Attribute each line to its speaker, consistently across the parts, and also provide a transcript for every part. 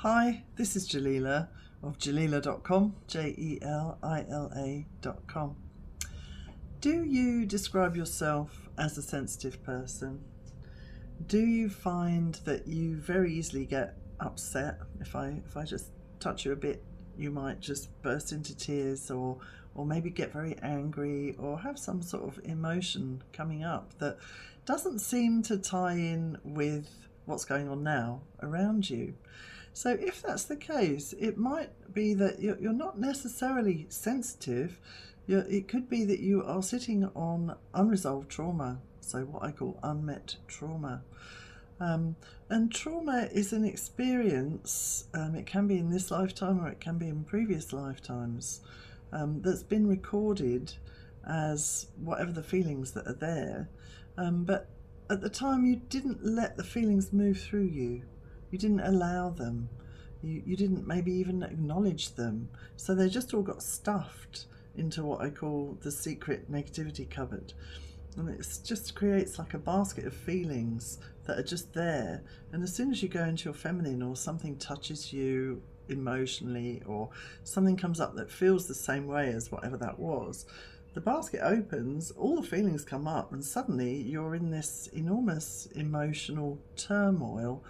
Speaker 1: Hi, this is Jelila of Jelila.com, Jelila.com. Do you describe yourself as a sensitive person? Do you find that you very easily get upset? If I just touch you a bit, you might just burst into tears, or maybe get very angry, or have some sort of emotion coming up that doesn't seem to tie in with what's going on now around you. So if that's the case, it might be that you're not necessarily sensitive. It could be that you are sitting on unresolved trauma, so what I call unmet trauma. And trauma is an experience, it can be in this lifetime or it can be in previous lifetimes, that's been recorded as whatever the feelings that are there. But at the time you didn't let the feelings move through you. You didn't allow them. You didn't maybe even acknowledge them. So they just all got stuffed into what I call the secret negativity cupboard. And it just creates like a basket of feelings that are just there. And as soon as you go into your feminine, or something touches you emotionally, or something comes up that feels the same way as whatever that was, the basket opens, all the feelings come up, and suddenly you're in this enormous emotional turmoil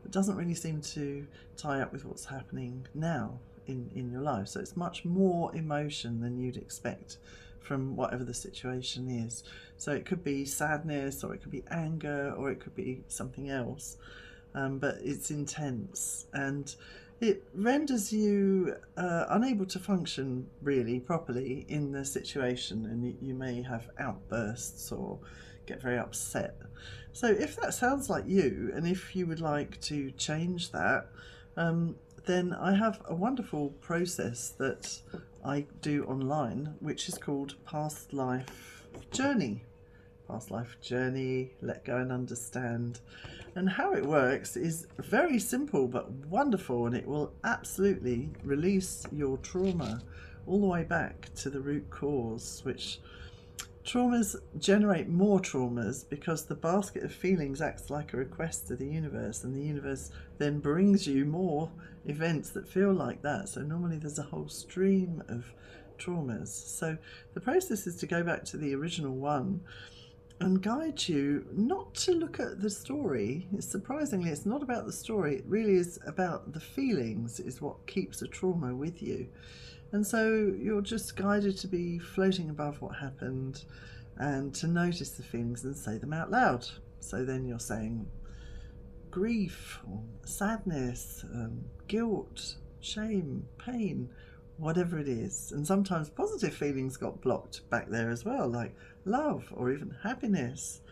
Speaker 1: that doesn't really seem to tie up with what's happening now in your life. So it's much more emotion than you'd expect from whatever the situation is. So it could be sadness, or it could be anger, or it could be something else, but it's intense, and it renders you unable to function really properly in the situation, and you may have outbursts or get very upset. So if that sounds like you, and if you would like to change that, then I have a wonderful process that I do online, which is called Past Life Journey. Past Life Journey, Let Go and Understand. And how it works is very simple but wonderful, and it will absolutely release your trauma all the way back to the root cause, which traumas generate more traumas because the basket of feelings acts like a request to the universe, and the universe then brings you more events that feel like that. So normally there's a whole stream of traumas. So the process is to go back to the original one and guide you not to look at the story. Surprisingly, it's not about the story. It really is about the feelings, is what keeps a trauma with you. And so you're just guided to be floating above what happened and to notice the feelings and say them out loud. So then you're saying grief, or sadness, guilt, shame, pain, whatever it is. And sometimes positive feelings got blocked back there as well, like love or even happiness.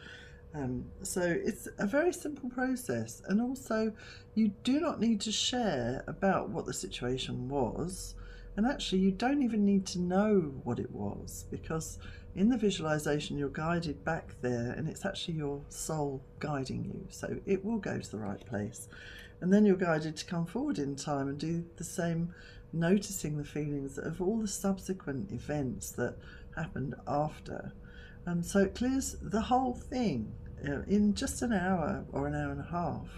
Speaker 1: So it's a very simple process, and also you do not need to share about what the situation was, and actually you don't even need to know what it was, because in the visualization you're guided back there, and it's actually your soul guiding you, so it will go to the right place. And then you're guided to come forward in time and do the same, noticing the feelings of all the subsequent events that happened after. So it clears the whole thing in just an hour or an hour and a half.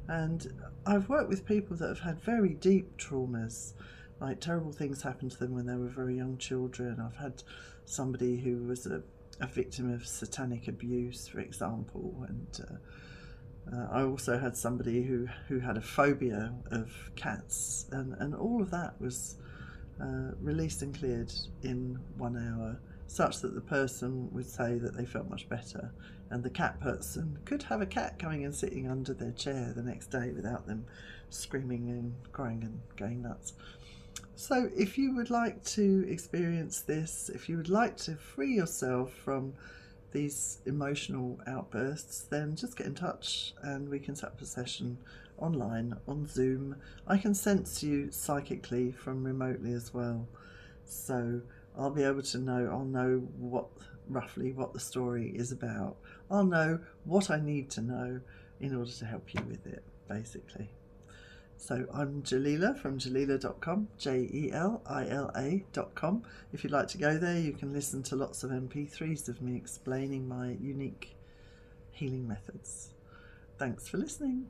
Speaker 1: And I've worked with people that have had very deep traumas, like terrible things happened to them when they were very young children. I've had somebody who was a victim of satanic abuse, for example, and I also had somebody who had a phobia of cats, and all of that was released and cleared in 1 hour, such that the person would say that they felt much better, and the cat person could have a cat coming and sitting under their chair the next day without them screaming and crying and going nuts. So if you would like to experience this, if you would like to free yourself from these emotional outbursts, then just get in touch and we can set up a session online on Zoom. I can sense you psychically from remotely as well, so I'll be able to know, I'll know roughly what the story is about. I'll know what I need to know in order to help you with it, basically. So I'm Jelila from Jelila.com, Jelila.com. If you'd like to go there, you can listen to lots of MP3s of me explaining my unique healing methods. Thanks for listening.